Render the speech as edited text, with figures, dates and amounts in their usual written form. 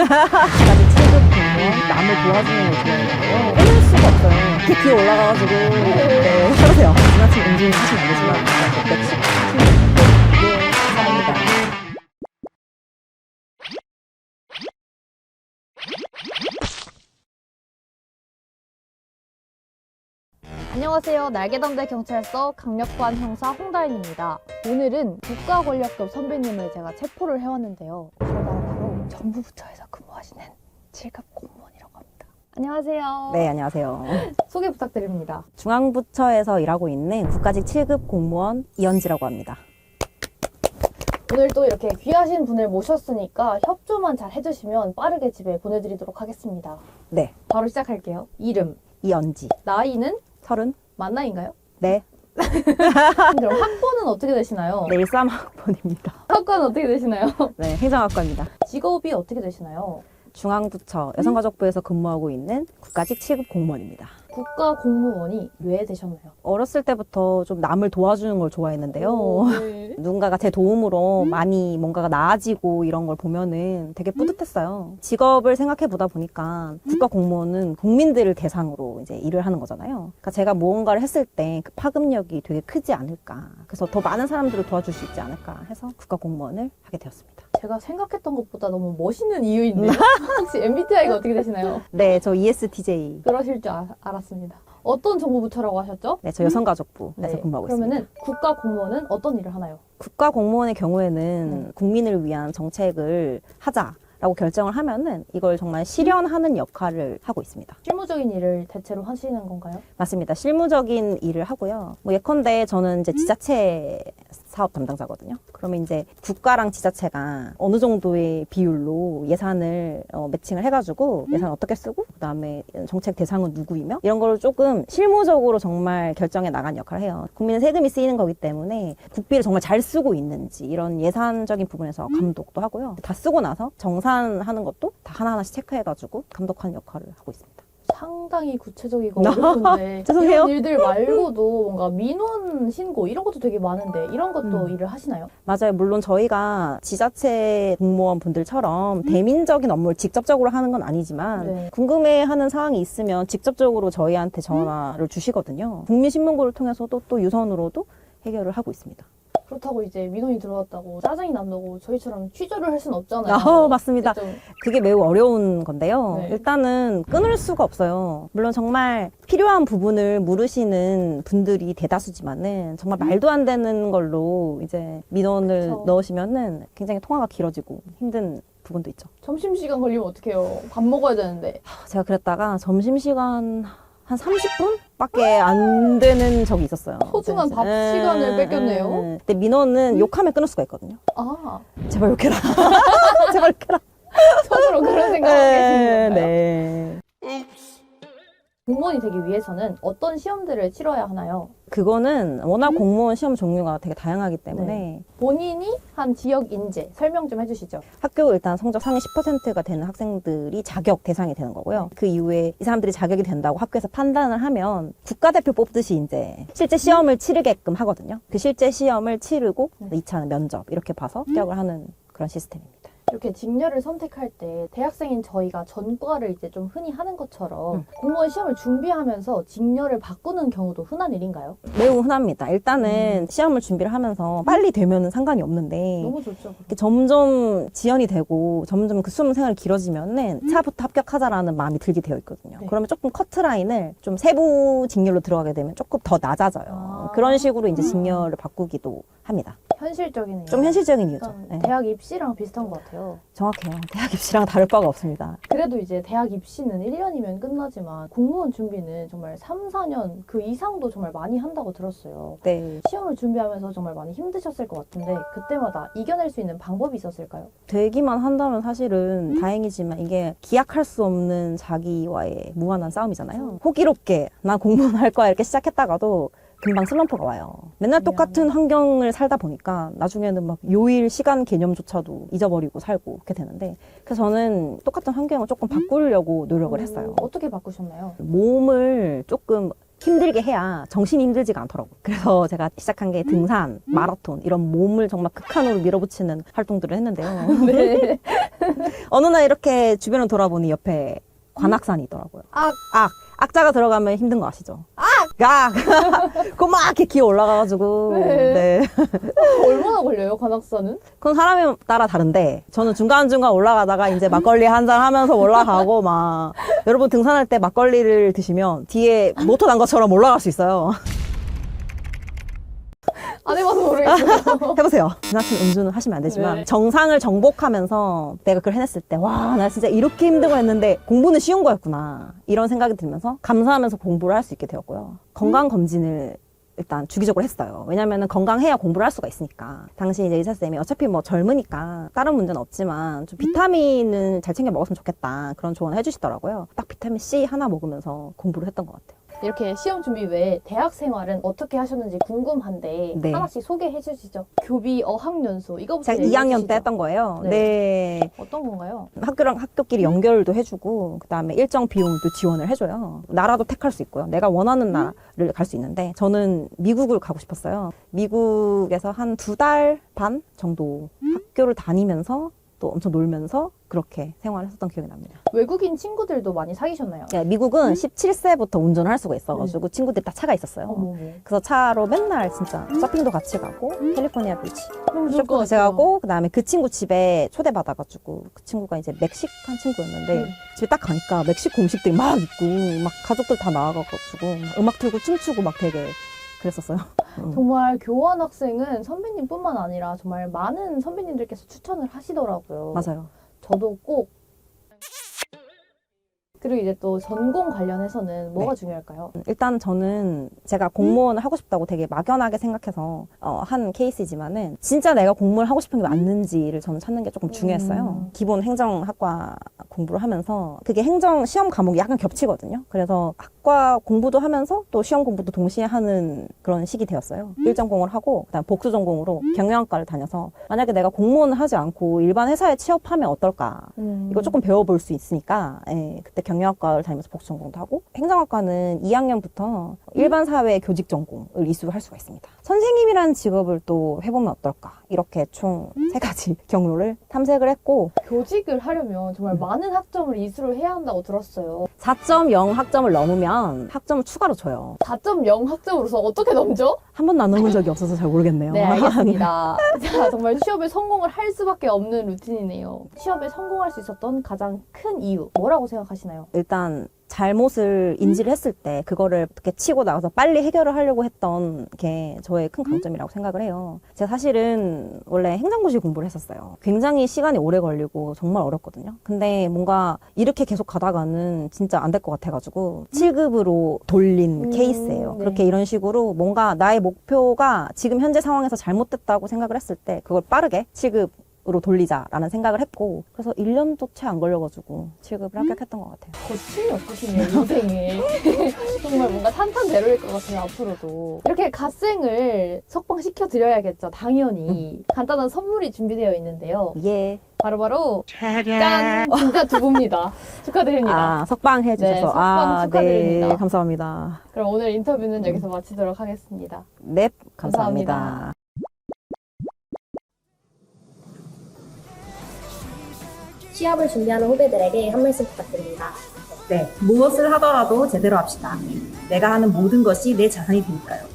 국가직 7급 공무원 남을 도와주는 걸 좋아해요. 끊을 수가 없어요. 이렇게 뒤에 올라가가지고 네, 그러세요. 지나친 엔진 하시면 안 되지만 네, 감사합니다. 안녕하세요. 날개담대 경찰서 강력반 형사 홍다인입니다. 오늘은 국가권력급 선배님을 제가 체포를 해왔는데요. 저는 바로 정부부처에서 근무하시는 7급 공무원이라고 합니다. 안녕하세요. 네, 안녕하세요. 소개 부탁드립니다. 중앙부처에서 일하고 있는 국가직 7급 공무원 이연지라고 합니다. 오늘 또 이렇게 귀하신 분을 모셨으니까 협조만 잘 해주시면 빠르게 집에 보내드리도록 하겠습니다. 네, 바로 시작할게요. 이름, 이연지. 나이는 30? 만나인가요? 네, 그럼 학번은 어떻게 되시나요? 네, 13학번입니다. 학과는 어떻게 되시나요? 네, 행정학과입니다. 직업이 어떻게 되시나요? 중앙부처 여성가족부에서 근무하고 있는 국가직 7급 공무원입니다. 국가 공무원이 왜 되셨나요? 어렸을 때부터 좀 남을 도와주는 걸 좋아했는데요. 네. 누군가가 제 도움으로 많이 뭔가가 나아지고 이런 걸 보면은 되게 뿌듯했어요. 직업을 생각해 보다 보니까 국가 공무원은 국민들을 대상으로 이제 일을 하는 거잖아요. 그러니까 제가 무언가를 했을 때 그 파급력이 되게 크지 않을까. 그래서 더 많은 사람들을 도와줄 수 있지 않을까 해서 국가 공무원을 하게 되었습니다. 제가 생각했던 것보다 너무 멋있는 이유인데요. 혹시 MBTI가 어떻게 되시나요? 네, 저 ESTJ. 그러실 줄 알았습니다. 어떤 정부부처라고 하셨죠? 네, 저 여성가족부에서 근무하고 있습니다. 그러면은 국가 공무원은 어떤 일을 하나요? 국가 공무원의 경우에는 국민을 위한 정책을 하자라고 결정을 하면은 이걸 정말 실현하는 역할을 하고 있습니다. 실무적인 일을 대체로 하시는 건가요? 맞습니다. 실무적인 일을 하고요. 뭐 예컨대 저는 이제 지자체 사업 담당자거든요. 그러면 이제 국가랑 지자체가 어느 정도의 비율로 예산을 매칭을 해가지고 예산 어떻게 쓰고 그다음에 정책 대상은 누구이며 이런 걸 조금 실무적으로 정말 결정해 나간 역할을 해요. 국민의 세금이 쓰이는 거기 때문에 국비를 정말 잘 쓰고 있는지 이런 예산적인 부분에서 감독도 하고요. 다 쓰고 나서 정산하는 것도 다 하나하나씩 체크해가지고 감독하는 역할을 하고 있습니다. 상당히 구체적이고 어려운데 죄송해요. 이런 일들 말고도 뭔가 민원 신고 이런 것도 되게 많은데 이런 것도 일을 하시나요? 맞아요. 물론 저희가 지자체 공무원 분들처럼 대민적인 업무를 직접적으로 하는 건 아니지만 네. 궁금해하는 사항이 있으면 직접적으로 저희한테 전화를 주시거든요. 국민신문고를 통해서도 또 유선으로도 해결을 하고 있습니다. 그렇다고 이제 민원이 들어왔다고 짜증이 난다고 저희처럼 취조를 할 수는 없잖아요. 맞습니다. 좀 그게 매우 어려운 건데요. 네. 일단은 끊을 수가 없어요. 물론 정말 필요한 부분을 물으시는 분들이 대다수지만은 정말 말도 안 되는 걸로 이제 민원을 그쵸. 넣으시면은 굉장히 통화가 길어지고 힘든 부분도 있죠. 점심시간 걸리면 어떡해요. 밥 먹어야 되는데. 제가 그랬다가 점심시간 한 30분? 밖에 안 되는 적이 있었어요. 소중한 밥 시간을 뺏겼네요. 근데 민원은 욕하면 끊을 수가 있거든요. 아, 제발 욕해라. 제발 욕해라. 속으로 그런 생각을 계시는 건가요? 네. 공무원이 되기 위해서는 어떤 시험들을 치러야 하나요? 그거는 워낙 공무원 시험 종류가 되게 다양하기 때문에 본인이 한 지역 인재 설명 좀 해주시죠. 학교 일단 성적 상위 10%가 되는 학생들이 자격 대상이 되는 거고요. 그 이후에 이 사람들이 자격이 된다고 학교에서 판단을 하면 국가대표 뽑듯이 이제 실제 시험을 치르게끔 하거든요. 그 실제 시험을 치르고 2차는 면접 이렇게 봐서 합격을 하는 그런 시스템입니다. 이렇게 직렬을 선택할 때 대학생인 저희가 전과를 이제 좀 흔히 하는 것처럼 공무원 시험을 준비하면서 직렬을 바꾸는 경우도 흔한 일인가요? 매우 흔합니다. 일단은 시험을 준비를 하면서 빨리 되면은 상관이 없는데 너무 좋죠. 이렇게 점점 지연이 되고 점점 그 수험 생활이 길어지면은 차부터 합격하자라는 마음이 들게 되어 있거든요. 네. 그러면 조금 커트라인을 좀 세부 직렬로 들어가게 되면 조금 더 낮아져요. 아. 그런 식으로 이제 직렬을 바꾸기도 합니다. 현실적이네요. 좀 현실적인 이유죠. 약간 네. 대학 입시랑 비슷한 것 같아요. 정확해요. 대학 입시랑 다를 바가 없습니다. 그래도 이제 대학 입시는 1년이면 끝나지만 공무원 준비는 정말 3, 4년 그 이상도 정말 많이 한다고 들었어요. 네. 시험을 준비하면서 정말 많이 힘드셨을 것 같은데 그때마다 이겨낼 수 있는 방법이 있었을까요? 되기만 한다면 사실은 다행이지만 이게 기약할 수 없는 자기와의 무한한 싸움이잖아요. 호기롭게 나 공무원 할 거야 이렇게 시작했다가도 금방 슬럼프가 와요. 맨날 똑같은 환경을 살다 보니까 나중에는 막 요일 시간 개념조차도 잊어버리고 살고 그렇게 되는데 그래서 저는 똑같은 환경을 조금 바꾸려고 노력을 했어요. 어떻게 바꾸셨나요? 몸을 조금 힘들게 해야 정신이 힘들지가 않더라고요. 그래서 제가 시작한 게 등산, 마라톤 이런 몸을 정말 극한으로 밀어붙이는 활동들을 했는데요. 네. 어느 날 이렇게 주변을 돌아보니 옆에 관악산이 있더라고요. 악자가 들어가면 힘든 거 아시죠? 그거 막 이렇게 기어 올라가가지고. 네. 네. 얼마나 걸려요, 관악산은? 그건 사람에 따라 다른데, 저는 중간중간 올라가다가 이제 막걸리 한잔 하면서 올라가고 막, 여러분 등산할 때 막걸리를 드시면 뒤에 모터 난 것처럼 올라갈 수 있어요. 안 해봐서 모르겠어요. 해보세요. 지나친 음주는 하시면 안 되지만 네. 정상을 정복하면서 내가 그걸 해냈을 때 와, 나 진짜 이렇게 힘든 거 했는데 공부는 쉬운 거였구나 이런 생각이 들면서 감사하면서 공부를 할 수 있게 되었고요. 건강검진을 일단 주기적으로 했어요. 왜냐면은 건강해야 공부를 할 수가 있으니까. 당시 이제 의사쌤이 어차피 뭐 젊으니까 다른 문제는 없지만 좀 비타민을 잘 챙겨 먹었으면 좋겠다 그런 조언을 해주시더라고요. 딱 비타민 C 하나 먹으면서 공부를 했던 것 같아요. 이렇게 시험 준비 외에 대학 생활은 어떻게 하셨는지 궁금한데 네. 하나씩 소개해 주시죠. 교비 어학연수 이거부터 제가 얘기해 2학년 주시죠. 때 했던 거예요. 네. 네. 어떤 건가요? 학교랑 학교끼리 연결도 해주고 그다음에 일정 비용도 지원을 해줘요. 나라도 택할 수 있고요. 내가 원하는 나라를 갈 수 있는데 저는 미국을 가고 싶었어요. 미국에서 한 2달 반 정도 학교를 다니면서 또 엄청 놀면서 그렇게 생활을 했었던 기억이 납니다. 외국인 친구들도 많이 사귀셨나요? 네, 미국은 17세부터 운전을 할 수가 있어가지고 친구들이 다 차가 있었어요. 어머. 그래서 차로 맨날 진짜 서핑도 같이 가고 캘리포니아 비치 너무 좋을 것 쇼핑도 같이 같아요. 가고 그다음에 그 친구 집에 초대받아가지고 그 친구가 이제 멕시칸 친구였는데 집에 딱 가니까 멕시코 음식들이 막 있고 막 가족들 다 나와가지고 막 음악 틀고 춤추고 막 되게 그랬었어요. 정말 교환 학생은 선배님뿐만 아니라 정말 많은 선배님들께서 추천을 하시더라고요. 맞아요. 저도 꼭. 그리고 이제 또 전공 관련해서는 뭐가 네. 중요할까요? 일단 저는 제가 공무원을 하고 싶다고 되게 막연하게 생각해서 한 케이스지만은 진짜 내가 공무원을 하고 싶은 게 맞는지를 저는 찾는 게 조금 중요했어요. 기본 행정학과 공부를 하면서 그게 행정 시험 과목이 약간 겹치거든요. 그래서 학과 공부도 하면서 또 시험 공부도 동시에 하는 그런 시기 되었어요. 일전공을 하고 그다음 복수 전공으로 경영학과를 다녀서 만약에 내가 공무원을 하지 않고 일반 회사에 취업하면 어떨까? 이거 조금 배워볼 수 있으니까 예, 그때 경영학과를 다니면서 복수 전공도 하고 행정학과는 2학년부터 일반 사회 교직 전공을 이수를 할 수가 있습니다. 선생님이라는 직업을 또 해보면 어떨까? 이렇게 총 3가지 경로를 탐색을 했고 교직을 하려면 정말 많은 학점을 이수를 해야 한다고 들었어요. 4.0 학점을 넘으면 학점을 추가로 줘요. 4.0 학점으로서 어떻게 넘죠? 한 번도 안 넘은 적이 없어서 잘 모르겠네요. 네, 알겠습니다. 자, 정말 취업에 성공을 할 수밖에 없는 루틴이네요. 취업에 성공할 수 있었던 가장 큰 이유, 뭐라고 생각하시나요? 일단 잘못을 인지를 했을 때 그거를 어떻게 치고 나가서 빨리 해결을 하려고 했던 게 저의 큰 강점이라고 생각을 해요. 제가 사실은 원래 행정고시 공부를 했었어요. 굉장히 시간이 오래 걸리고 정말 어렵거든요. 근데 뭔가 이렇게 계속 가다가는 진짜 안 될 것 같아가지고 7급으로 돌린 케이스예요. 네. 그렇게 이런 식으로 뭔가 나의 목표가 지금 현재 상황에서 잘못됐다고 생각을 했을 때 그걸 빠르게 7급 으로 돌리자라는 생각을 했고 그래서 1년도 채 안 걸려가지고 7급을 합격했던 것 같아요. 거침이 없으시네요, 인생에. 정말 뭔가 탄탄대로일 것 같아요, 앞으로도. 이렇게 갓생을 석방시켜 드려야겠죠, 당연히. 간단한 선물이 준비되어 있는데요. 예. 바로바로 짠! 진짜 두부입니다. 축하드립니다. 석방 해주셔서. 네, 석방 축하드립니다. 네, 감사합니다. 그럼 오늘 인터뷰는 여기서 마치도록 하겠습니다. 네, 감사합니다. 감사합니다. 취업을 준비하는 후배들에게 한 말씀 부탁드립니다. 네, 무엇을 하더라도 제대로 합시다. 내가 하는 모든 것이 내 자산이 되니까요.